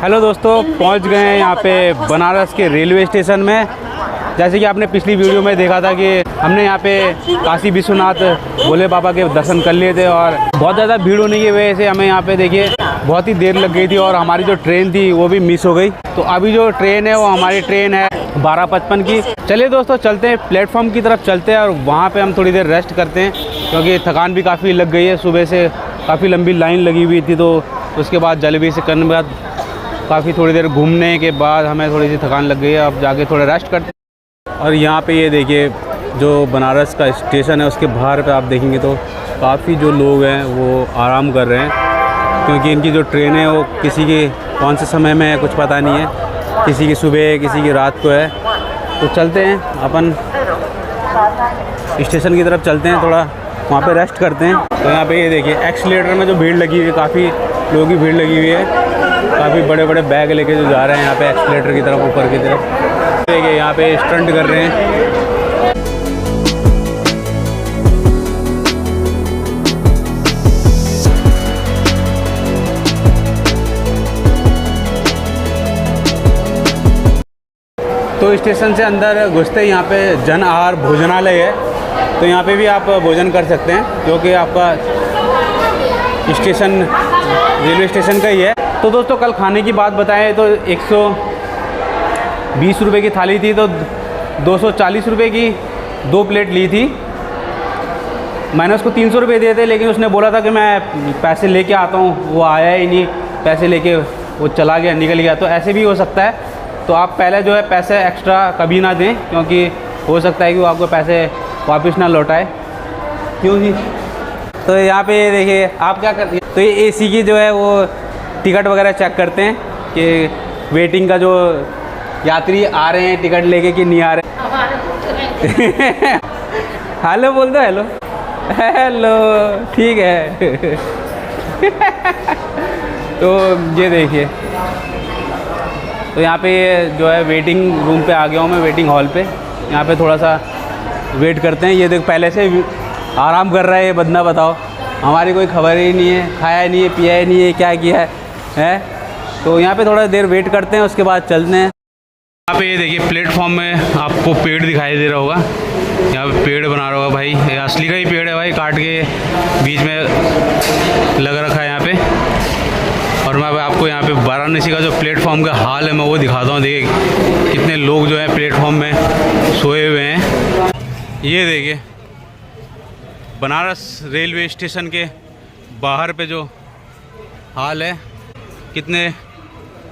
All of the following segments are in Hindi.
हेलो दोस्तों, पहुंच गए हैं यहाँ पे बनारस के रेलवे स्टेशन में। जैसे कि आपने पिछली वीडियो में देखा था कि हमने यहाँ पे काशी विश्वनाथ भोले बाबा के दर्शन कर लिए थे और बहुत ज़्यादा भीड़ होने की वजह से हमें यहाँ पे देखिए बहुत ही देर लग गई थी और हमारी जो ट्रेन थी वो भी मिस हो गई। तो अभी जो ट्रेन है वो हमारी ट्रेन है 12:55 की। चलिए दोस्तों चलते हैं, प्लेटफॉर्म की तरफ चलते हैं और वहाँ पर हम थोड़ी देर रेस्ट करते हैं क्योंकि थकान भी काफ़ी लग गई है। सुबह से काफ़ी लंबी लाइन लगी हुई थी, तो उसके बाद जलेबी से करने के बाद काफ़ी थोड़ी देर घूमने के बाद हमें थोड़ी सी थकान लग गई है। अब जाके थोड़ा रेस्ट करते हैं। और यहाँ पे ये देखिए जो बनारस का स्टेशन है उसके बाहर पे आप देखेंगे तो काफ़ी जो लोग हैं वो आराम कर रहे हैं क्योंकि इनकी जो ट्रेन है वो किसी के कौन से समय में है कुछ पता नहीं है, किसी की सुबह है किसी की रात को है। तो चलते हैं अपन स्टेशन की तरफ चलते हैं, थोड़ा वहाँ पे रेस्ट करते हैं। तो यहाँ पे ये देखिए एक्सीलेटर में जो भीड़ लगी हुई है, काफ़ी लोगों की भीड़ लगी हुई है। काफ़ी बड़े बड़े बैग लेके जो जा रहे हैं यहाँ पे एक्सीलेटर की तरफ, ऊपर की तरफ। देखिए यहाँ पे स्टंट कर रहे हैं। तो स्टेशन से अंदर घुसते यहाँ पे जन आहार भोजनालय है, तो यहाँ पे भी आप भोजन कर सकते हैं क्योंकि आपका स्टेशन रेलवे स्टेशन का ही है। तो दोस्तों कल खाने की बात बताएं तो 120 रुपये की थाली थी, तो 240 रुपये की 2 प्लेट ली थी। मैंने उसको 300 रुपये दिए थे, लेकिन उसने बोला था कि मैं पैसे लेके आता हूँ, वो आया ही नहीं, पैसे लेके वो चला गया, निकल गया। तो ऐसे भी हो सकता है, तो आप पहले जो है पैसे एक्स्ट्रा कभी ना दें क्योंकि हो सकता है कि वो आपको पैसे वापस ना लौटाए। क्यों जी? तो यहाँ पे देखिए आप क्या करते हैं, तो ये एसी की जो है वो टिकट वगैरह चेक करते हैं कि वेटिंग का जो यात्री आ रहे हैं टिकट लेके कि नहीं आ रहे। हेलो बोल दो, हेलो हेलो, ठीक है। तो ये देखिए, तो यहाँ पे जो है वेटिंग रूम पे आ गया हूँ मैं, वेटिंग हॉल पे। यहाँ पे थोड़ा सा वेट करते हैं। ये देख पहले से आराम कर रहा है ये बंदा, बताओ हमारी कोई खबर ही नहीं है, खाया नहीं है, पिया ही नहीं है, क्या किया है। तो यहाँ पे थोड़ा देर वेट करते हैं, उसके बाद चलते हैं। यहाँ पे ये देखिए प्लेटफॉर्म में आपको पेड़ दिखाई दे रहा होगा, यहाँ पे पेड़ बना रहा होगा भाई, ये असली का ही पेड़ है भाई, काट के बीच में लग रखा है यहाँ पे। और मैं आपको यहाँ पे वाराणसी का जो प्लेटफॉर्म का हाल है मैं वो दिखाता हूँ। देखिए कितने लोग जो है प्लेटफॉर्म में सोए हुए हैं। ये देखिए बनारस रेलवे स्टेशन के बाहर पे जो हाल है, कितने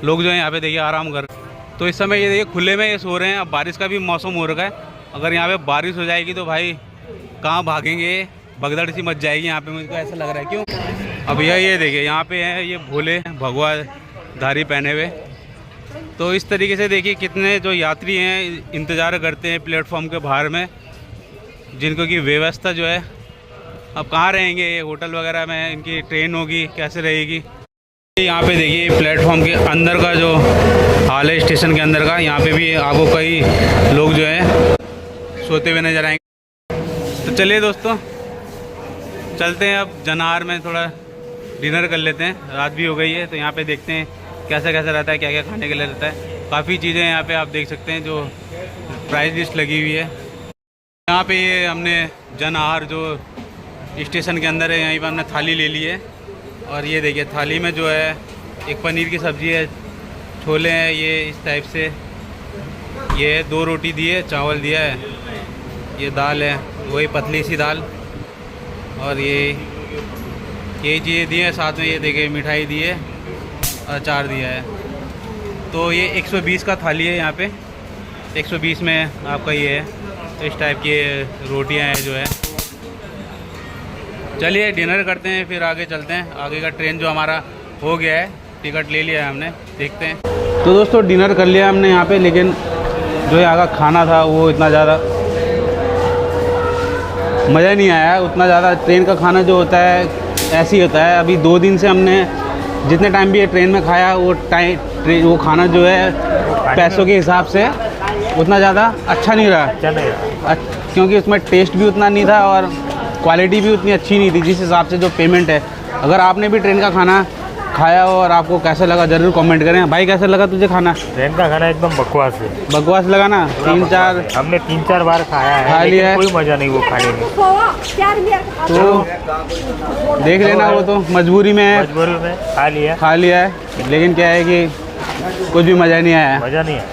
लोग जो हैं यहाँ पे देखिए आराम कर। तो इस समय ये देखिए खुले में ये सो रहे हैं। अब बारिश का भी मौसम हो रखा है, अगर यहाँ पे बारिश हो जाएगी तो भाई कहाँ भागेंगे, भगदड़ सी मच जाएगी यहाँ पे, मुझको ऐसा लग रहा है। क्यों? अब ये देखिए यहाँ पे है ये भोले भगवा धारी पहने हुए। तो इस तरीके से देखिए कितने जो यात्री हैं इंतज़ार करते हैं प्लेटफॉर्म के बाहर में, जिनको की व्यवस्था जो है अब कहाँ रहेंगे, ये होटल वगैरह में इनकी ट्रेन होगी, कैसे रहेगी। यहाँ पे देखिए प्लेटफॉर्म के अंदर का जो हाल है स्टेशन के अंदर का, यहाँ पे भी आपको कई लोग जो है सोते हुए नजर आएंगे। तो चलिए दोस्तों चलते हैं, अब जनार में थोड़ा डिनर कर लेते हैं, रात भी हो गई है। तो यहाँ पे देखते हैं कैसा कैसा रहता है, क्या क्या खाने के लिए रहता है। काफ़ी चीज़ें यहाँ पे आप देख सकते हैं जो प्राइस लिस्ट लगी हुई है। यहाँ पे ये हमने जन आहार जो स्टेशन के अंदर है, यहीं पर हमने थाली ले ली है। और ये देखिए थाली में जो है एक पनीर की सब्ज़ी है, छोले हैं ये इस टाइप से, ये 2 रोटी दी है, चावल दिया है, ये दाल है वही पतली सी दाल, और ये चीज़ें दी हैं। साथ में ये देखिए मिठाई दी है, अचार दिया है। तो ये 120 का थाली है, यहाँ पे 120 में आपका ये है। तो इस टाइप की रोटियाँ हैं जो है। चलिए डिनर करते हैं, फिर आगे चलते हैं। आगे का ट्रेन जो हमारा हो गया है, टिकट ले लिया है हमने, देखते हैं। तो दोस्तों डिनर कर लिया हमने यहाँ पे, लेकिन जो यहाँ का खाना था वो इतना ज़्यादा मज़ा नहीं आया। उतना ज़्यादा ट्रेन का खाना जो होता है ऐसे ही होता है। अभी 2 दिन से हमने जितने टाइम भी ये ट्रेन में खाया वो खाना जो है पैसों के हिसाब से उतना ज़्यादा अच्छा नहीं रहा, क्योंकि उसमें टेस्ट भी उतना नहीं था और क्वालिटी भी उतनी अच्छी नहीं थी जिस हिसाब से जो पेमेंट है। अगर आपने भी ट्रेन का खाना खाया हो और आपको कैसा लगा ज़रूर कमेंट करें। भाई कैसा लगा तुझे खाना? ट्रेन का खाना एकदम बकवास है। बकवास लगा ना? हमने 3-4 बार खाया है, खा लिया है, कोई मज़ा नहीं वो खाने में। तो देख लेना, वो तो मजबूरी में है, मजबूरी में खा लिया है, लेकिन क्या है कि कुछ भी मज़ा नहीं आया। मज़ा नहीं आया।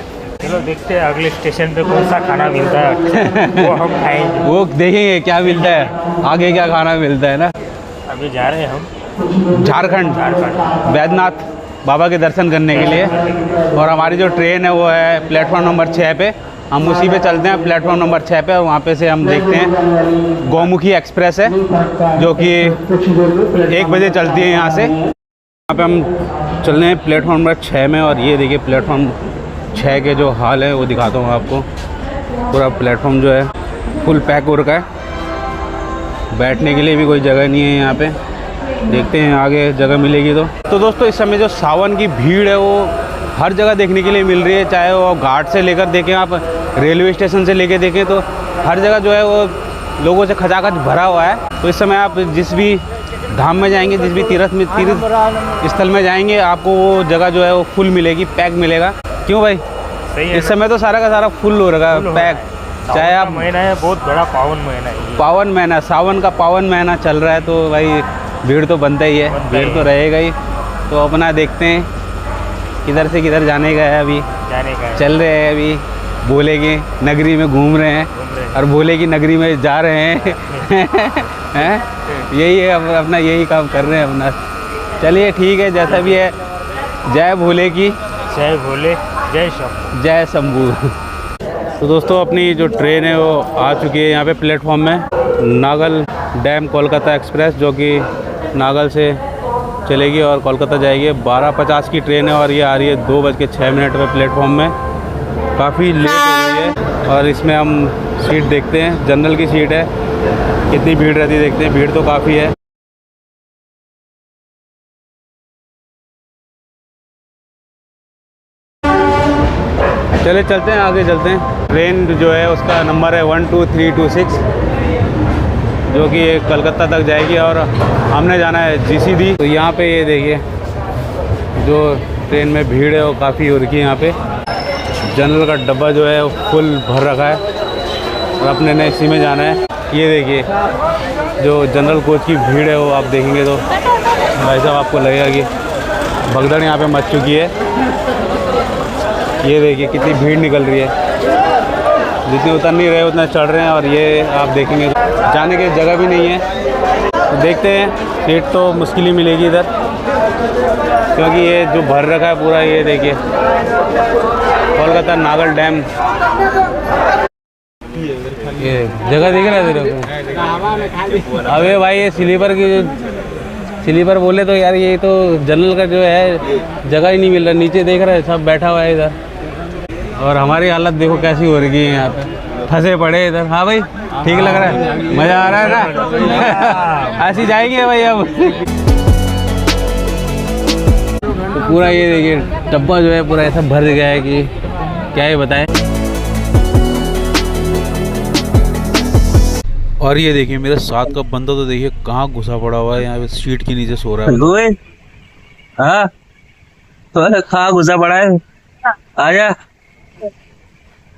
चलो देखते हैं अगले स्टेशन पे कौन सा खाना मिलता है, वो हम खाएंगे, वो देखेंगे क्या मिलता है, आगे क्या खाना मिलता है ना। अभी जा रहे हैं हम झारखंड वैद्यनाथ बाबा के दर्शन करने के लिए, और हमारी जो ट्रेन है वो है प्लेटफॉर्म नंबर 6 पे। हम उसी पे चलते हैं, प्लेटफॉर्म नंबर 6 पे, और वहाँ पे से हम देखते हैं गौमुखी एक्सप्रेस है जो कि 1 बजे चलती है यहाँ से। यहाँ पे हम चल रहे हैं प्लेटफॉर्म नंबर 6 में, और ये देखिए प्लेटफॉर्म 6 के जो हाल है वो दिखाता हूँ आपको। पूरा प्लेटफॉर्म जो है फुल पैक हो रखा है, बैठने के लिए भी कोई जगह नहीं है यहाँ पे। देखते हैं आगे जगह मिलेगी तो दोस्तों इस समय जो सावन की भीड़ है वो हर जगह देखने के लिए मिल रही है, चाहे वो घाट से लेकर देखें, आप रेलवे स्टेशन से लेकर देखें, तो हर जगह जो है वो लोगों से खचाखच भरा हुआ है। तो इस समय आप जिस भी धाम में जाएंगे, जिस भी तीर्थ स्थल में जाएंगे, आपको वो जगह जो है वो फुल मिलेगी, पैक मिलेगा। क्यों भाई? सही है। इस समय तो सारा का सारा फुल हो रखा है, पैक। चाहे आप महीना है, बहुत बड़ा पावन महीना है, पावन महीना, सावन का पावन महीना चल रहा है, तो भाई भीड़ तो बनता ही है, भीड़ तो रहेगा ही। तो अपना देखते हैं किधर से किधर जाने का है, अभी चल रहे हैं, अभी भोले की नगरी में घूम रहे हैं, और भोले की नगरी में जा रहे हैं हैं? यही है, अपना यही काम कर रहे हैं अपना। चलिए ठीक है, जैसा भी है, जय भोले की, जय भोले, जय शंभू। तो दोस्तों अपनी जो ट्रेन है वो आ चुकी है यहाँ पे प्लेटफॉर्म में। नागल डैम कोलकाता एक्सप्रेस, जो कि नागल से चलेगी और कोलकाता जाएगी। 12:50 की ट्रेन है और ये आ रही है 2:06 पे प्लेटफॉर्म में। काफ़ी लेट हो गई है, और इसमें हम सीट देखते हैं, जनरल की सीट है, कितनी भीड़ रहती है देखते हैं। भीड़ तो काफ़ी है। चले चलते हैं, आगे चलते हैं। ट्रेन जो है उसका नंबर है 12326, जो कि कलकत्ता तक जाएगी, और हमने जाना है GCD। तो यहाँ पे ये देखिए जो ट्रेन में भीड़ है वो काफ़ी हो रखी है यहाँ पे। जनरल का डब्बा जो है वो फुल भर रखा है, और अपने ने इसी में जाना है। ये देखिए जो जनरल कोच की भीड़ है वो आप देखेंगे तो भाई साहब आपको लगेगा कि भगदड़ यहाँ पे मच चुकी है। ये देखिए कितनी भीड़ निकल रही है, जितने उतर नहीं रहे उतना चढ़ रहे हैं, और ये आप देखेंगे जाने की जगह भी नहीं है। तो देखते हैं, सीट तो मुश्किल ही मिलेगी इधर, क्योंकि ये जो भर रखा है पूरा। ये देखिए कोलकाता नागल डैम, ये जगह दिख रहा है तेरे को? अबे भाई ये स्लीपर बोले तो यार, ये तो जनरल का जो है जगह ही नहीं मिल रहा। नीचे देख रहा है सब बैठा हुआ है इधर, और हमारी हालत देखो कैसी हो रही है यहाँ पे, फंसे पड़े इधर। हाँ भाई ठीक लग रहा है, मज़ा आ रहा है ना? ऐसी जाएगी भाई अब। तो पूरा ये देखिए डब्बा जो है पूरा ऐसा भर गया है कि क्या ही बताएं। और ये देखिए मेरे साथ का बंदा तो देखिए कहाँ घुसा पड़ा हुआ है, यहाँ पे सीट के नीचे सो रहा है। हाँ तो कहाँ घुसा पड़ा है? आजा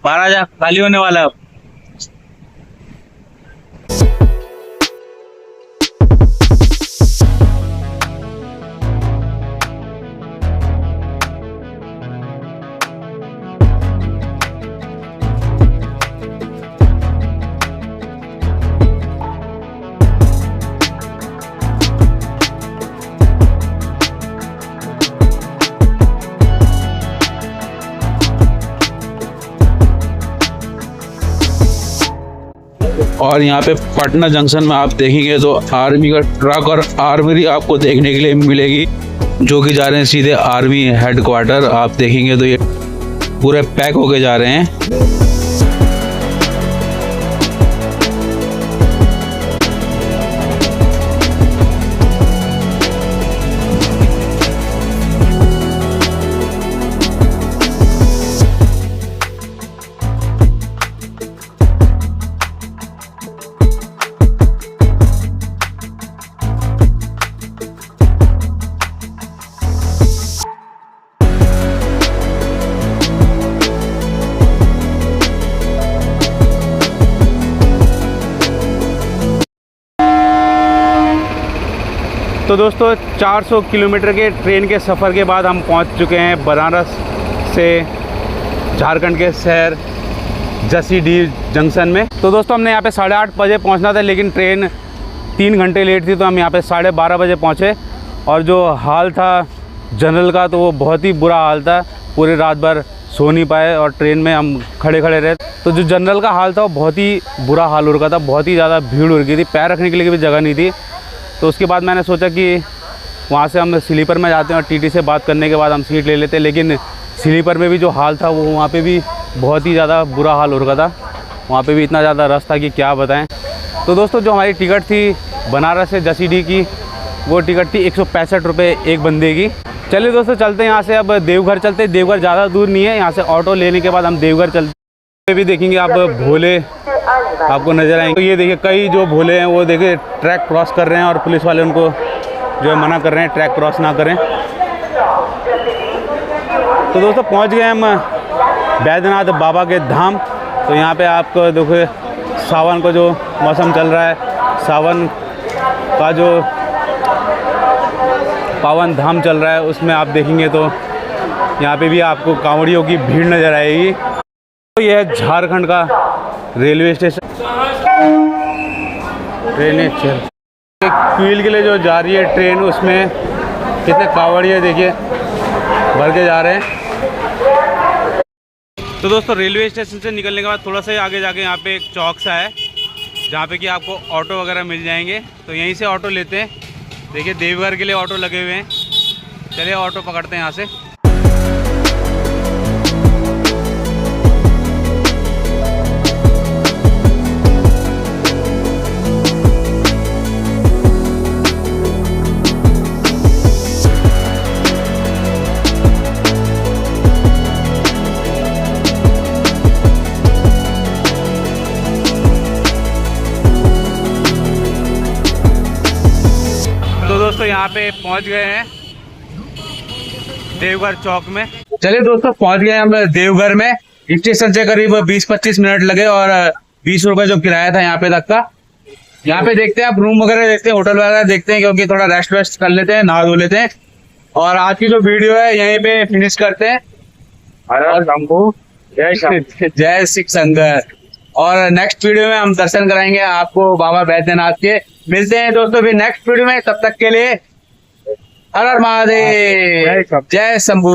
बाहर आजा, खाली होने वाला है। और यहाँ पे पटना जंक्शन में आप देखेंगे तो आर्मी का ट्रक और आर्मरी आपको देखने के लिए मिलेगी, जो कि जा रहे हैं सीधे आर्मी हेडक्वार्टर। आप देखेंगे तो ये पूरे पैक होके जा रहे हैं। तो दोस्तों 400 किलोमीटर के ट्रेन के सफ़र के बाद हम पहुंच चुके हैं बनारस से झारखंड के शहर जसीडीह जंक्शन में। तो दोस्तों हमने यहाँ पे 8:30 बजे पहुंचना था, लेकिन ट्रेन 3 घंटे लेट थी, तो हम यहाँ पे 12:30 बजे पहुँचे। और जो हाल था जनरल का, तो वो बहुत ही बुरा हाल था। पूरी रात भर सो नहीं पाए और ट्रेन में हम खड़े खड़े रहे। तो जो जनरल का हाल था वो बहुत ही बुरा हाल हो रखा था, बहुत ही ज़्यादा भीड़ हो रही थी, पैर रखने के लिए भी जगह नहीं थी। तो उसके बाद मैंने सोचा कि वहाँ से हम स्लीपर में जाते हैं और टीटी से बात करने के बाद हम सीट ले लेते। लेकिन स्लीपर में भी जो हाल था वो वहाँ पे भी बहुत ही ज़्यादा बुरा हाल हो रखा था। वहाँ पे भी इतना ज़्यादा रश था कि क्या बताएं। तो दोस्तों जो हमारी टिकट थी बनारस से जसीडीह की, वो टिकट थी 165 रुपये एक बंदे की। चलिए दोस्तों चलते हैं यहाँ से, अब देवघर चलते हैं। देवघर ज़्यादा दूर नहीं है, यहाँ से ऑटो लेने के बाद हम देवघर चलते भी देखेंगे। आप भोले आपको नज़र आएंगे। तो ये देखिए कई जो भोले हैं वो देखिए ट्रैक क्रॉस कर रहे हैं और पुलिस वाले उनको जो है मना कर रहे हैं ट्रैक क्रॉस ना करें। तो दोस्तों पहुंच गए हम बैद्यनाथ बाबा के धाम। तो यहाँ पे आपको देखो सावन का जो मौसम चल रहा है, सावन का जो पावन धाम चल रहा है, उसमें आप देखेंगे तो यहाँ पे भी आपको कांवड़ियों की भीड़ नज़र आएगी। तो यह है झारखंड का रेलवे स्टेशन। ट्रेनें चल क्वील के लिए जो जा रही है ट्रेन, उसमें कितने कांवड़िए देखिए भर के जा रहे हैं। तो दोस्तों रेलवे स्टेशन से निकलने के बाद थोड़ा सा आगे जाके यहाँ पे एक चौक सा है, जहाँ पे कि आपको ऑटो वगैरह मिल जाएंगे। तो यहीं से ऑटो लेते हैं। देखिए देवघर के लिए ऑटो लगे हुए हैं। चलिए ऑटो पकड़ते हैं यहाँ से। तो दोस्तों यहाँ पे पहुँच गए हैं देवघर चौक में। चलिए दोस्तों पहुँच गए हम देवघर में। स्टेशन से करीब 20-25 मिनट लगे और 20 रुपए जो किराया था यहाँ पे तक का। यहाँ पे देखते हैं आप रूम वगैरह देखते हैं, होटल वगैरह देखते हैं, क्योंकि थोड़ा रेस्ट वेस्ट कर लेते हैं, नहा धो लेते हैं। और आज की जो वीडियो है यहीं पे फिनिश करते हैं। जय शिव शंकर। और नेक्स्ट वीडियो में हम दर्शन कराएंगे आपको बाबा बैद्यनाथ के। मिलते हैं दोस्तों फिर नेक्स्ट वीडियो में, तब तक के लिए हर हर महादेव, जय शंभू।